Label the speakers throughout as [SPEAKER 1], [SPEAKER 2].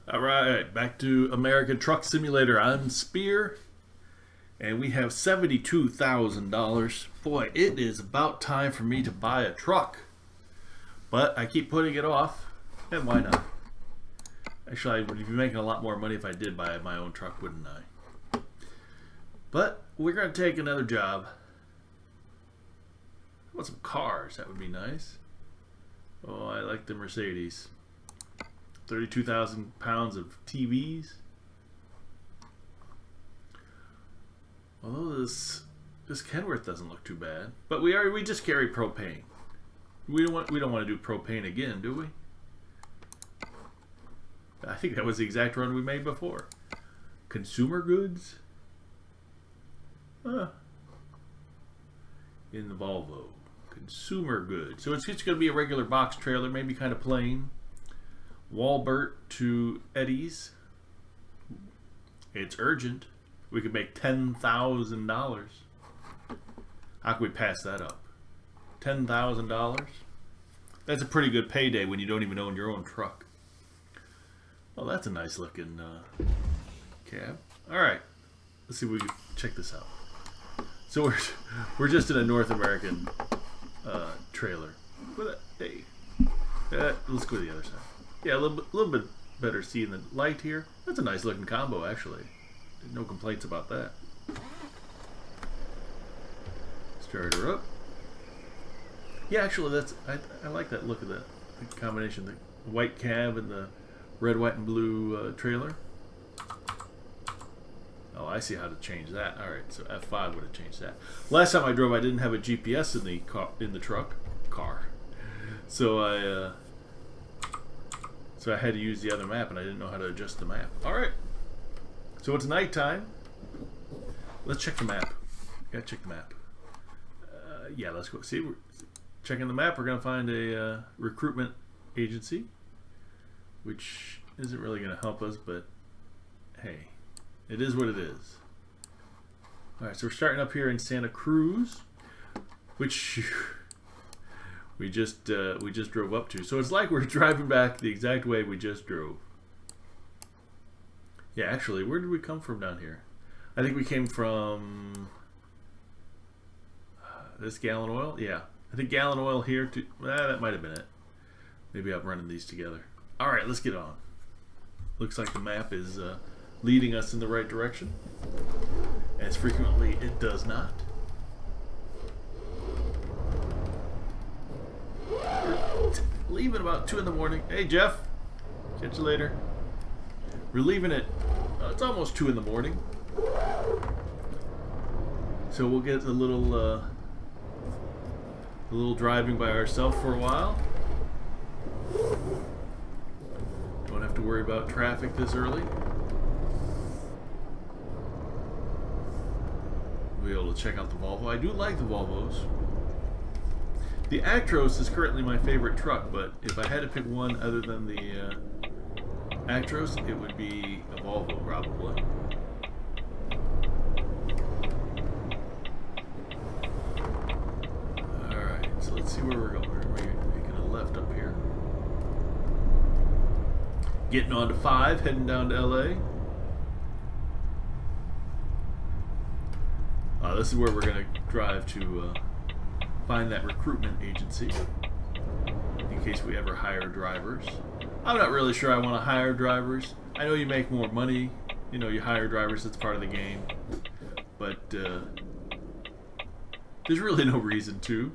[SPEAKER 1] All right, back to American Truck Simulator. I'm Spear, and we have $72,000. Boy, it is about time for me to buy a truck. But I keep putting it off, and why not? Actually, I would be making a lot more money if I did buy my own truck, wouldn't I? But we're going to take another job. How about some cars? That would be nice. Oh, I like the Mercedes. 32,000 pounds of TVs. Although this Kenworth doesn't look too bad, but we just carry propane. We don't want to do propane again, do we? I think that was the exact run we made before. Consumer goods. In the Volvo. Consumer goods. So it's just going to be a regular box trailer, maybe kind of plain. Walbert to Eddie's. It's urgent. We could make $10,000. How can we pass that up? $10,000? That's a pretty good payday when you don't even own your own truck. Well, that's a nice looking cab. All right, let's see if we can check this out. So we're just in a North American trailer. Hey, let's go to the other side. Yeah, a little bit better seeing the light here. That's a nice looking combo, actually. No complaints about that. Start her up. Yeah, actually, I like that look of the combination, the white cab and the red, white, and blue trailer. Oh, I see how to change that. All right, so F5 would have changed that. Last time I drove, I didn't have a GPS in the truck. So I had to use the other map, and I didn't know how to adjust the map. All right. So it's nighttime. Let's check the map. Gotta check the map. Yeah, let's go. See, we're checking the map. We're gonna find a recruitment agency, which isn't really gonna help us, but hey, it is what it is. All right, so we're starting up here in Santa Cruz, which we just drove up to. So it's like we're driving back the exact way we just drove. Yeah, actually, where did we come from down here? I think we came from this Gallon Oil. Yeah, I think Gallon Oil here too. That might have been it. Maybe I'm running these together. All right, let's get on. Looks like the map is leading us in the right direction. As frequently, it does not. Leaving about 2 in the morning. Hey, Jeff. Catch you later. We're leaving at it's almost 2 in the morning. So we'll get a little driving by ourselves for a while. Don't have to worry about traffic this early. We'll be able to check out the Volvo. I do like the Volvos. The Actros is currently my favorite truck, but if I had to pick one other than the Actros, it would be a Volvo, probably. Alright, so let's see where we're going. We're making a left up here. Getting on to 5, heading down to LA. This is where we're going to drive to find that recruitment agency in case we ever hire drivers. I'm not really sure I want to hire drivers. I know you make more money, you know, you hire drivers, that's part of the game, but there's really no reason to.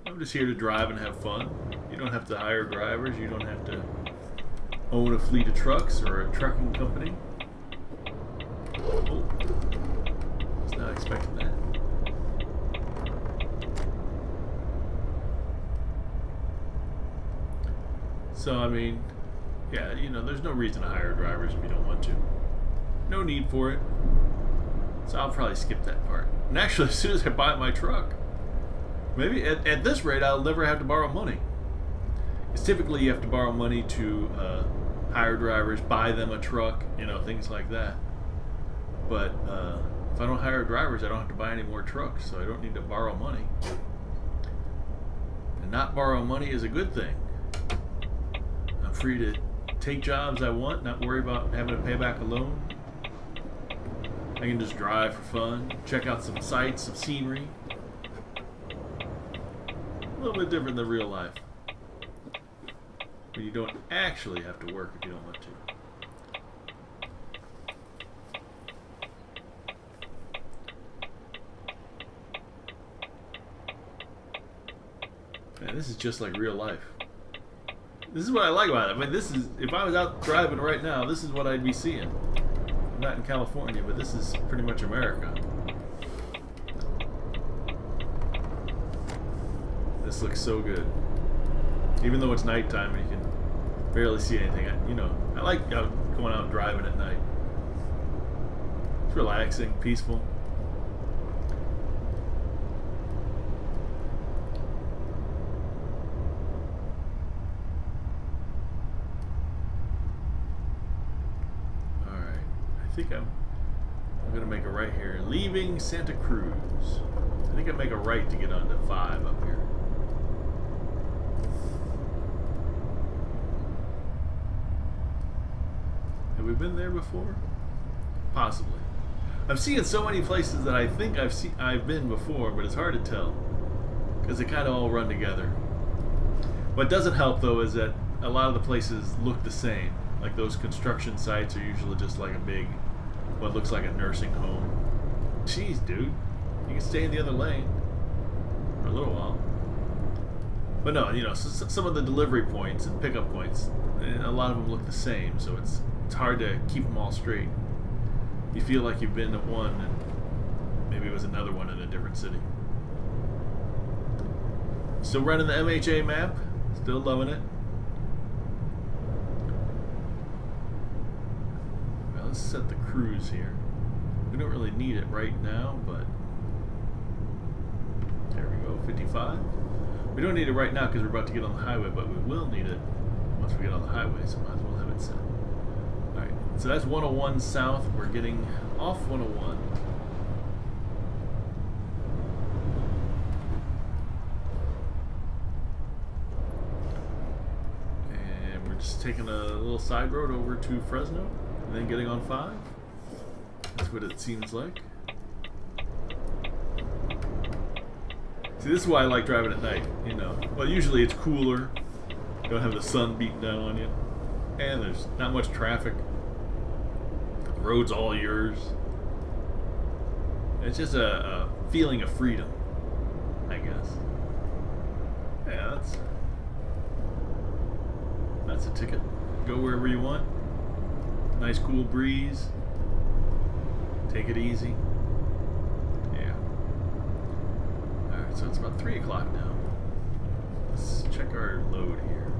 [SPEAKER 1] I'm just here to drive and have fun. You don't have to hire drivers, you don't have to own a fleet of trucks or a trucking company. Oh, was not expecting that. So, I mean, yeah, you know, there's no reason to hire drivers if you don't want to. No need for it. So I'll probably skip that part. And actually, as soon as I buy my truck, maybe at this rate, I'll never have to borrow money. Because typically you have to borrow money to hire drivers, buy them a truck, you know, things like that. But if I don't hire drivers, I don't have to buy any more trucks, so I don't need to borrow money. And not borrow money is a good thing. I'm free to take jobs I want, not worry about having to pay back a loan. I can just drive for fun, check out some sights, some scenery. A little bit different than real life. But you don't actually have to work if you don't want to. Man, this is just like real life. This is what I like about it. I mean, this is, if I was out driving right now, this is what I'd be seeing. I'm not in California, but this is pretty much America. This looks so good. Even though it's nighttime and you can barely see anything. I like going out driving at night. It's relaxing, peaceful. I think I'm gonna make a right here, leaving Santa Cruz. I think I make a right to get onto 5 up here. Have we been there before? Possibly. I've seen so many places that I think I've been before, but it's hard to tell because they kind of all run together. What doesn't help though is that a lot of the places look the same. Like those construction sites are usually just like a big, what looks like a nursing home. Jeez, dude. You can stay in the other lane for a little while. But no, some of the delivery points and pickup points, a lot of them look the same, so it's hard to keep them all straight. You feel like you've been at one and maybe it was another one in a different city. Still running the MHA map. Still loving it. Let's set the cruise here. We don't really need it right now, but there we go, 55. We don't need it right now because we're about to get on the highway, but we will need it once we get on the highway, so might as well have it set. Alright, so that's 101 south. We're getting off 101. And we're just taking a little side road over to Fresno. And then getting on 5. That's what it seems like. See, this is why I like driving at night, Well, usually it's cooler. You don't have the sun beating down on you. And there's not much traffic. The road's all yours. It's just a feeling of freedom, I guess. Yeah, that's a ticket. Go wherever you want. Nice cool breeze. Take it easy. Yeah. Alright, so it's about 3 o'clock now. Let's check our load here.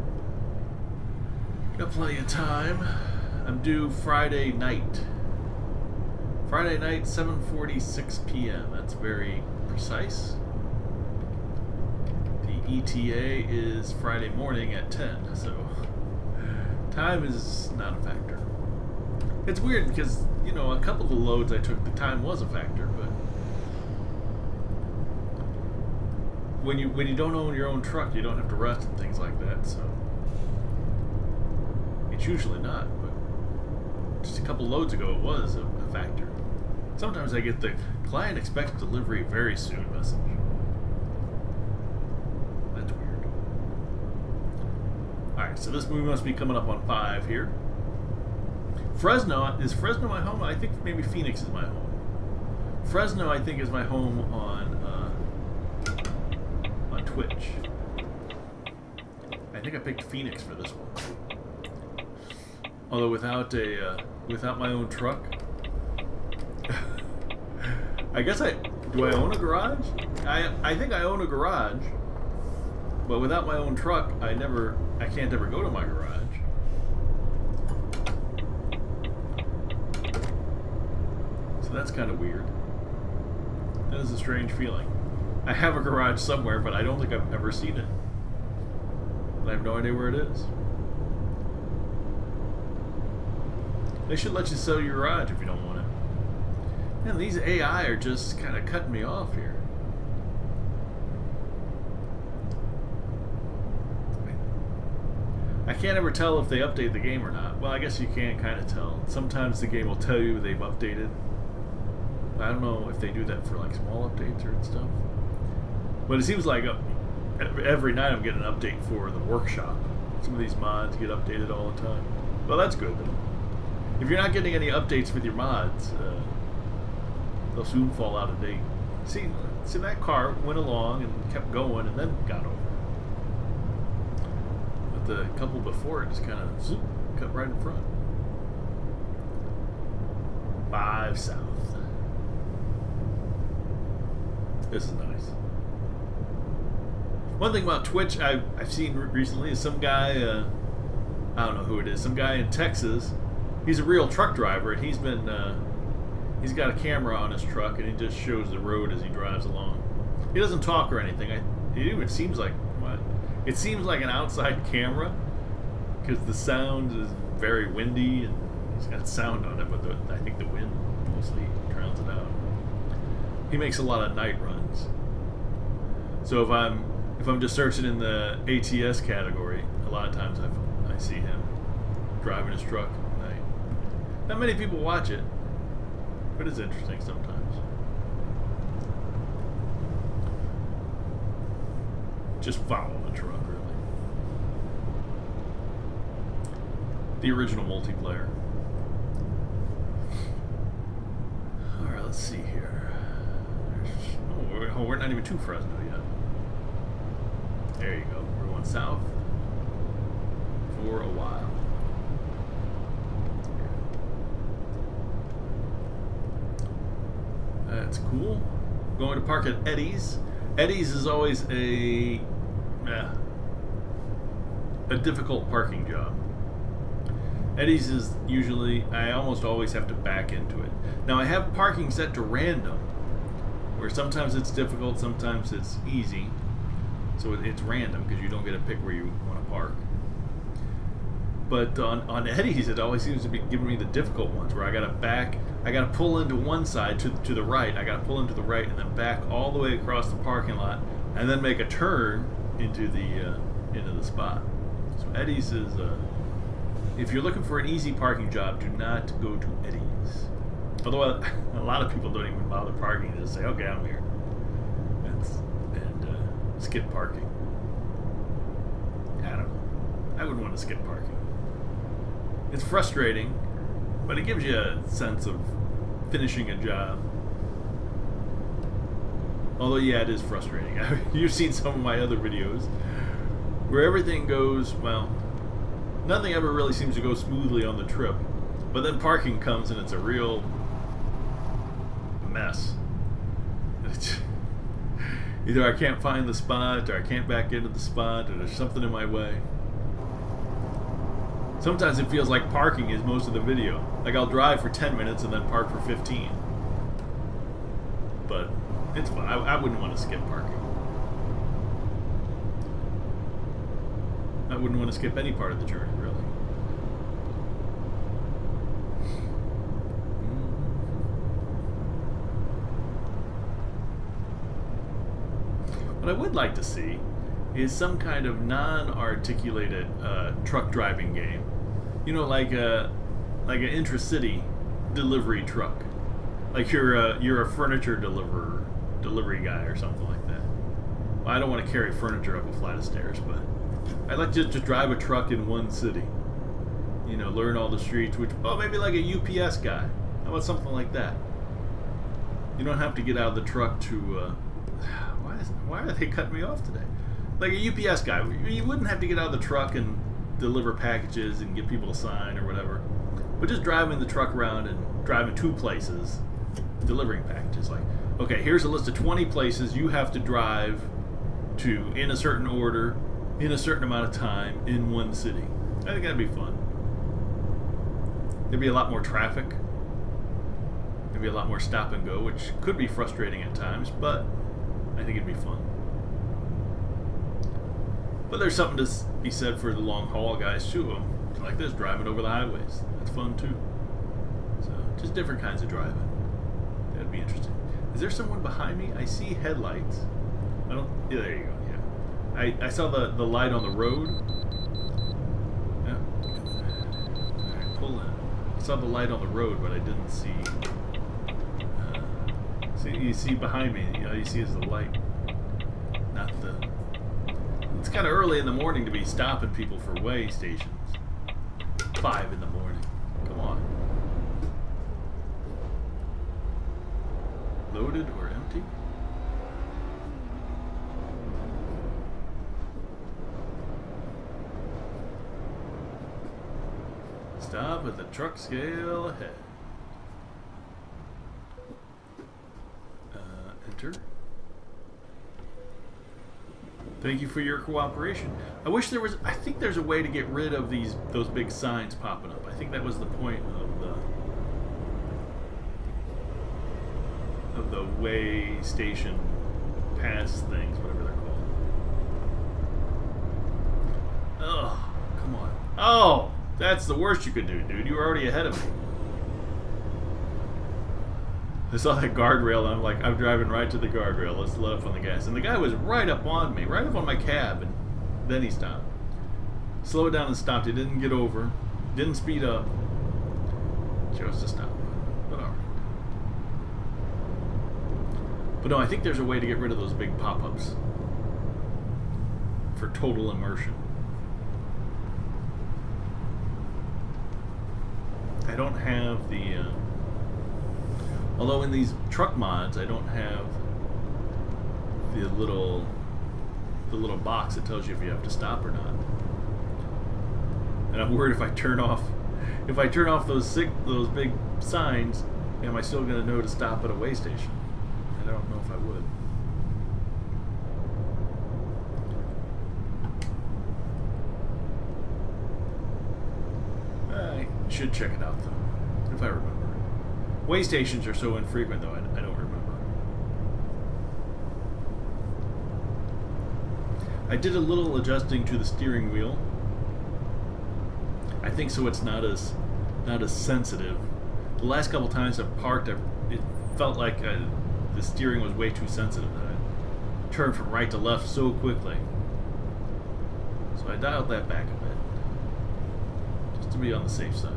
[SPEAKER 1] Got plenty of time. I'm due Friday night. Friday night, 7:46 p.m. That's very precise. The ETA is Friday morning at 10, so time is not a factor. It's weird because, a couple of the loads I took, the time was a factor, but when you don't own your own truck, you don't have to rest and things like that, so it's usually not, but just a couple loads ago it was a factor. Sometimes I get the client expects delivery very soon message. That's weird. Alright, so we must be coming up on 5 here. Fresno, is Fresno my home? I think maybe Phoenix is my home. Fresno, I think, is my home on Twitch. I think I picked Phoenix for this one. Although without my own truck, I guess do I own a garage? I think I own a garage, but without my own truck, I can't ever go to my garage. So that's kind of weird. That is a strange feeling. I have a garage somewhere, but I don't think I've ever seen it. I have no idea where it is. They should let you sell your garage if you don't want it. Man, these AI are just kind of cutting me off here. I can't ever tell if they update the game or not. Well, I guess you can kind of tell. Sometimes the game will tell you they've updated. I don't know if they do that for like small updates or stuff. But it seems like every night I'm getting an update for the workshop. Some of these mods get updated all the time. Well, that's good though. If you're not getting any updates with your mods, they'll soon fall out of date. See, that car went along and kept going and then got over. But the couple before it just kind of zoop, cut right in front. 5 south. This is nice. One thing about Twitch I've seen recently is some guy, I don't know who it is, some guy in Texas. He's a real truck driver, and he's got a camera on his truck, and he just shows the road as he drives along. He doesn't talk or anything. It even seems like it seems like an outside camera because the sound is very windy, and he's got sound on it, but I think the wind mostly drowns it out. He makes a lot of night runs. So if I'm just searching in the ATS category, a lot of times I see him driving his truck at night. Not many people watch it, but it's interesting sometimes. Just follow the truck, really. The original multiplayer. Alright, let's see here. Oh, we're not even to Fresno yet. There you go. We're going south for a while. That's cool. Going to park at Eddie's. Eddie's is always a difficult parking job. Eddie's is usually, I almost always have to back into it. Now I have parking set to random, where sometimes it's difficult, sometimes it's easy. So it's random because you don't get to pick where you want to park. But on Eddie's, it always seems to be giving me the difficult ones where I gotta pull into one side to the right, I gotta pull into the right and then back all the way across the parking lot and then make a turn into the spot. So Eddie's is, if you're looking for an easy parking job, do not go to Eddie's. Although a lot of people don't even bother parking, they just say, okay, I'm here. And skip parking. I don't know. I wouldn't want to skip parking. It's frustrating, but it gives you a sense of finishing a job. Although, yeah, it is frustrating. You've seen some of my other videos where everything goes, well, nothing ever really seems to go smoothly on the trip. But then parking comes and it's a real mess. Either I can't find the spot, or I can't back into the spot, or there's something in my way. Sometimes it feels like parking is most of the video. Like I'll drive for 10 minutes and then park for 15. But it's fun. I wouldn't want to skip parking. I wouldn't want to skip any part of the journey, really. What I would like to see is some kind of non-articulated truck driving game. You know, like an intra-city delivery truck. Like you're a furniture delivery guy or something like that. Well, I don't want to carry furniture up a flight of stairs, but I'd like to drive a truck in one city. You know, learn all the streets. Maybe like a UPS guy. How about something like that? You don't have to get out of the truck to. Why are they cutting me off today? Like a UPS guy, you wouldn't have to get out of the truck and deliver packages and get people to sign or whatever. But just driving the truck around and driving 2 places, delivering packages. Like, okay, here's a list of 20 places you have to drive to in a certain order, in a certain amount of time, in one city. I think that'd be fun. There'd be a lot more traffic. There'd be a lot more stop and go, which could be frustrating at times, but I think it'd be fun. But there's something to be said for the long haul guys too. Like this, driving over the highways. That's fun too. So just different kinds of driving. That'd be interesting. Is there someone behind me? I see headlights. Yeah, there you go. Yeah, I saw the light on the road. saw the light on the road, but I didn't see. You see behind me. All you see is the light, not the. It's kind of early in the morning to be stopping people for way stations. 5 in the morning. Come on. Loaded or empty? Stop at the truck scale ahead. Enter. Thank you for your cooperation. I wish there was. I think there's a way to get rid of those big signs popping up. I think that was the point of the way station pass things, whatever they're called. Oh, come on. Oh, that's the worst you could do, dude. You were already ahead of me. I saw that guardrail and I'm like, I'm driving right to the guardrail. Let's let up on the gas. And the guy was right up on me, right up on my cab, and then he stopped. Slowed down and stopped. He didn't get over, didn't speed up. Chose to stop. But alright. But no, I think there's a way to get rid of those big pop-ups for total immersion. I don't have the although in these truck mods I don't have the little box that tells you if you have to stop or not. And I'm worried if I turn off those big signs, am I still going to know to stop at a way station? I don't know if I would. I should check it out though, if I remember. Way stations are so infrequent though, I don't remember. I did a little adjusting to the steering wheel. I think so it's not as sensitive. The last couple times I've parked, it felt like the steering was way too sensitive. That I turned from right to left so quickly. So I dialed that back a bit, just to be on the safe side.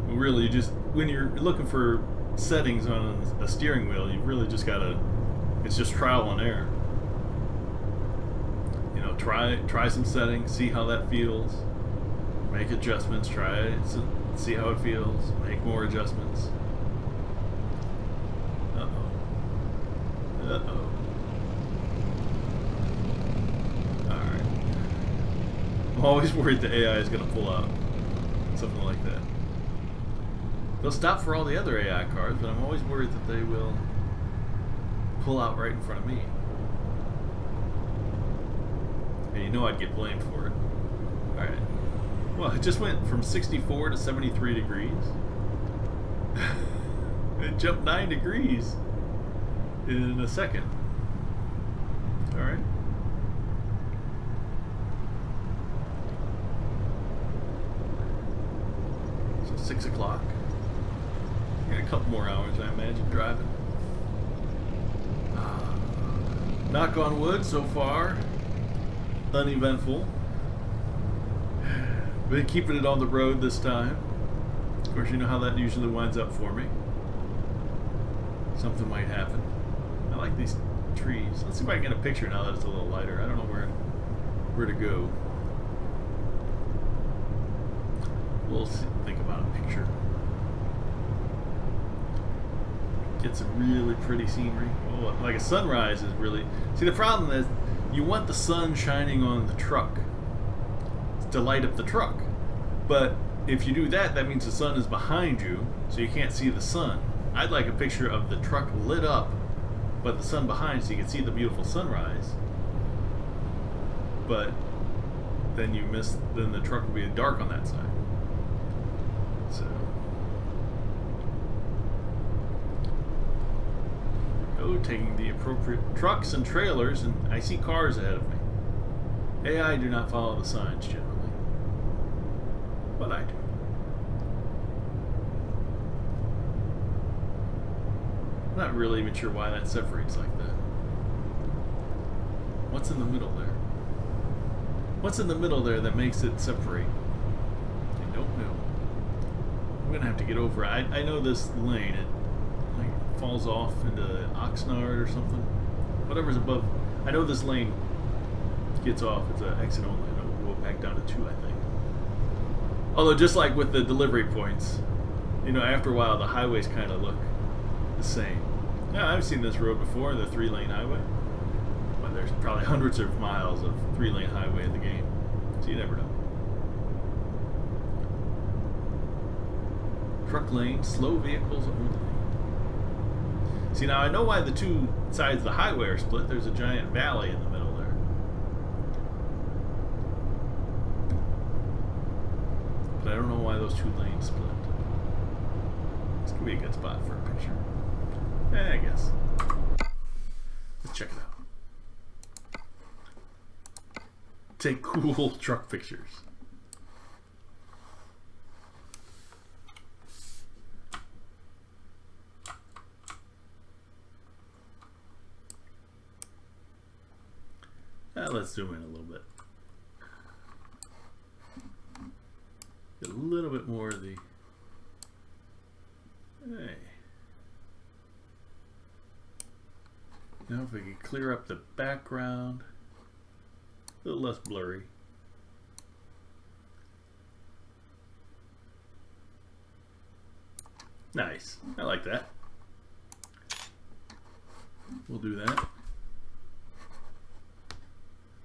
[SPEAKER 1] Really, you just, when you're looking for settings on a steering wheel, you really just gotta, it's just trial and error. You know, try some settings, see how that feels, make adjustments, try it, see how it feels, make more adjustments. Uh-oh. Alright. I'm always worried the AI is gonna pull out. Something like that. They'll stop for all the other AI cars, but I'm always worried that they will pull out right in front of me. And you know I'd get blamed for it. Alright. Well, it just went from 64 to 73 degrees. It jumped 9 degrees in a second. Alright. So 6 o'clock. Got a couple more hours, I imagine, driving. Knock on wood, so far, uneventful. Been keeping it on the road this time. Of course, you know how that usually winds up for me. Something might happen. I like these trees. Let's see if I can get a picture now that it's a little lighter. I don't know where to go. We'll see, think about a picture. Get some really pretty scenery. Oh, like a sunrise is really... See, the problem is you want the sun shining on the truck to light up the truck. But if you do that, that means the sun is behind you, so you can't see the sun. I'd like a picture of the truck lit up, but the sun behind, so you can see the beautiful sunrise. But then then the truck will be dark on that side. So... taking the appropriate trucks and trailers, and I see cars ahead of me. AI do not follow the signs generally, but I do. I'm not really even sure why that separates like that. What's in the middle there? What's in the middle there that makes it separate? don't know. I'm gonna have to get over. I know this lane. It like falls off into Oxnard or something. Whatever's above. I know this lane gets off. It's an exit only. It'll go back down to 2, I think. Although just like with the delivery points, you know, after a while the highways kind of look the same. Yeah, I've seen this road before, the 3-lane highway. But there's probably hundreds of miles of 3-lane highway in the game, so you never know. Truck lane, slow vehicles only. See, now I know why the 2 sides of the highway are split. There's a giant valley in the middle there. But I don't know why those 2 lanes split. This could be a good spot for a picture. I guess. Let's check it out. Take cool truck pictures. Let's zoom in a little bit. Get a little bit more of the... Hey. Now if we can clear up the background, a little less blurry. Nice. I like that. We'll do that.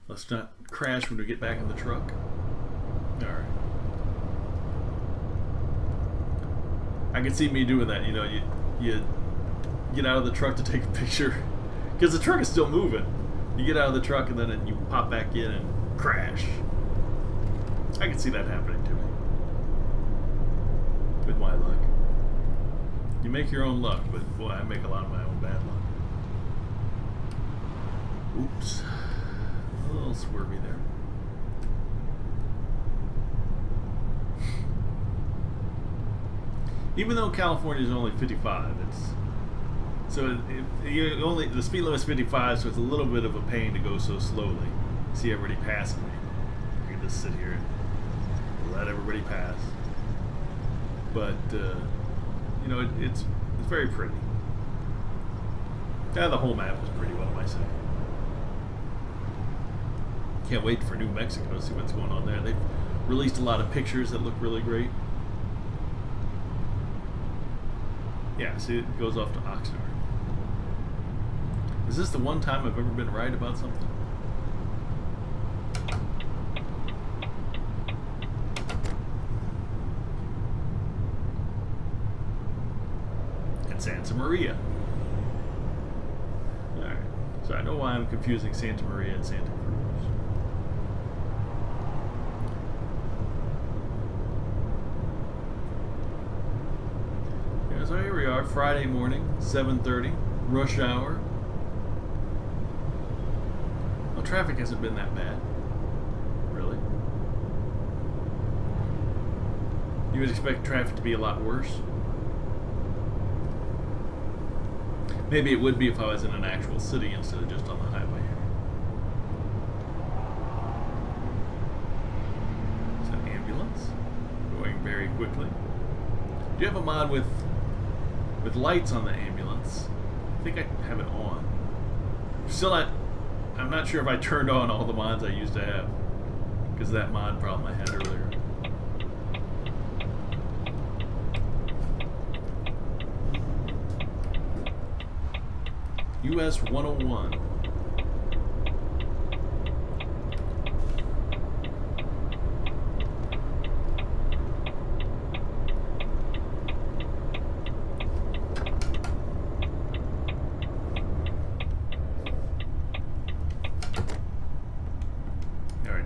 [SPEAKER 1] Let's not crash when we get back in the truck. Alright. I can see me doing that, you know, you get out of the truck to take a picture. Because the truck is still moving. You get out of the truck and then you pop back in and crash. I can see that happening to me. With my luck. You make your own luck, but boy, I make a lot of my own bad luck. Oops. A little swervy there. Even though California is only 55, so the speed limit is 55, so it's a little bit of a pain to go so slowly. See everybody passing me. I can just sit here and let everybody pass. But you know, it's very pretty. Yeah, the whole map is pretty. What am I saying? Can't wait for New Mexico to see what's going on there. They've released a lot of pictures that look really great. Yeah, see, it goes off to Oxnard. Is this the one time I've ever been right about something? And Santa Maria. Alright, so I know why I'm confusing Santa Maria and Santa Cruz. So here we are, Friday morning, 7:30, rush hour. Well, traffic hasn't been that bad, really. You would expect traffic to be a lot worse. Maybe it would be if I was in an actual city instead of just on the highway. It's an ambulance going very quickly. Do you have a mod with lights on the ambulance? I think I have it on. I'm not sure if I turned on all the mods I used to have because of that mod problem I had earlier. US 101.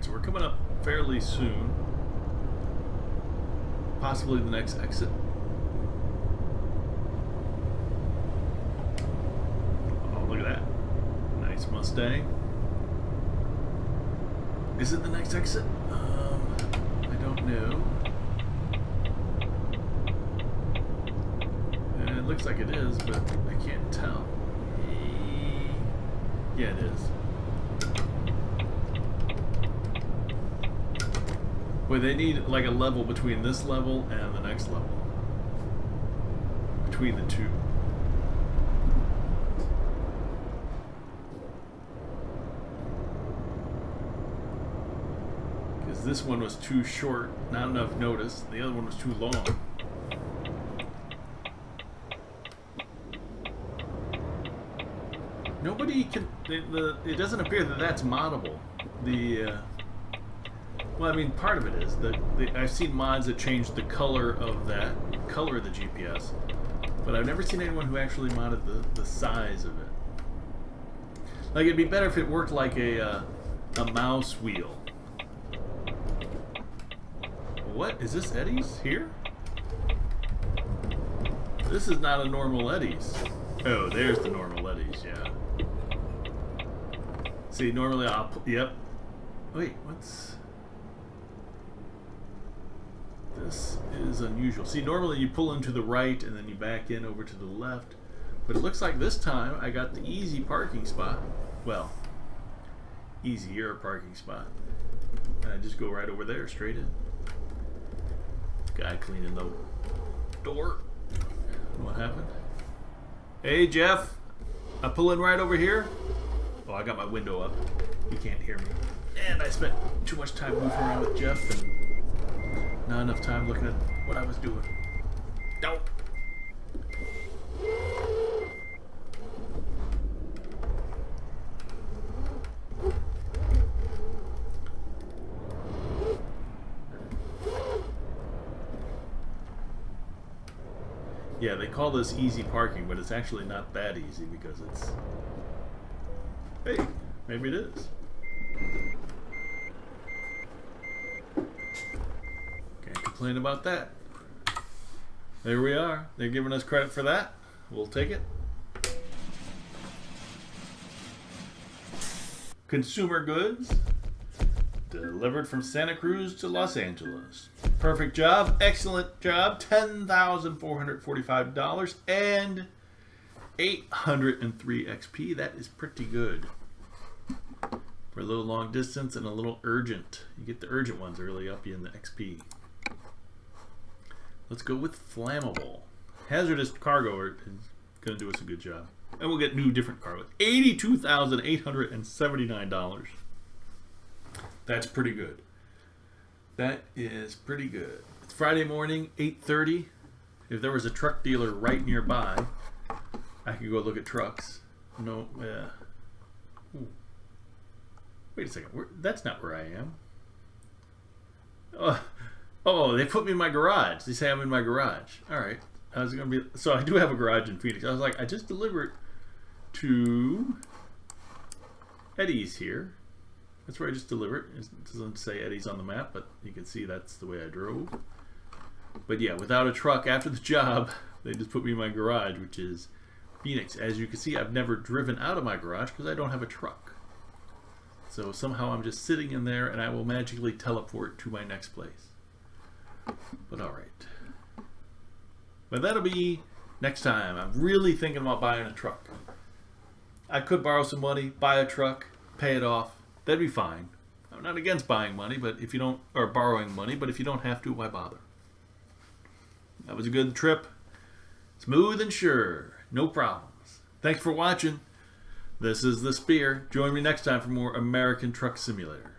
[SPEAKER 1] So we're coming up fairly soon. Possibly the next exit. Oh, look at that. Nice Mustang. Is it the next exit? I don't know. It looks like it is, but I can't tell. Yeah, it is. Well, they need like a level between this level and the next level. Between the two. Because this one was too short, not enough notice. The other one was too long. Nobody can. It doesn't appear that that's moddable. Well, I mean, part of it is I've seen mods that change the color of the GPS, but I've never seen anyone who actually modded the size of it. Like, it'd be better if it worked like a mouse wheel. What is this? Eddie's here? This is not a normal Eddie's. Oh, there's the normal Eddie's. Yeah. See, normally yep. Wait, what's... This is unusual. See, normally you pull into the right and then you back in over to the left. But it looks like this time I got the easy parking spot. Well, easier parking spot. And I just go right over there, straight in. Guy cleaning the door. What happened? Hey, Jeff. I pull in right over here. Oh, I got my window up. You can't hear me. And I spent too much time moving around with Jeff and not enough time looking at what I was doing. Don't. Yeah, they call this easy parking, but it's actually not that easy because it's... Hey, maybe it is. Can't complain about that. There we are. They're giving us credit for that. We'll take it. Consumer goods. Delivered from Santa Cruz to Los Angeles. Perfect job. Excellent job. $10,445 and 803 XP. That is pretty good. For a little long distance and a little urgent. You get the urgent ones really up you in the XP. Let's go with flammable. Hazardous cargo is going to do us a good job. And we'll get new different cargo. $82,879. That's pretty good. That is pretty good. It's Friday morning, 8:30. If there was a truck dealer right nearby, I could go look at trucks. No, wait a second. That's not where I am. Oh, they put me in my garage. They say I'm in my garage. All right. I was gonna be. So I do have a garage in Phoenix. I was like, I just delivered to Eddie's here. That's where I just delivered. It doesn't say Eddie's on the map, but you can see that's the way I drove. But yeah, without a truck after the job, they just put me in my garage, which is Phoenix. As you can see, I've never driven out of my garage because I don't have a truck. So somehow I'm just sitting in there and I will magically teleport to my next place. But all right. But that'll be next time. I'm really thinking about buying a truck. I could borrow some money, buy a truck, pay it off. That'd be fine. I'm not against buying money, but if you don't, or borrowing money, but if you don't have to, why bother? That was a good trip. Smooth and sure. No problems. Thanks for watching. This is The Spear. Join me next time for more American Truck Simulator.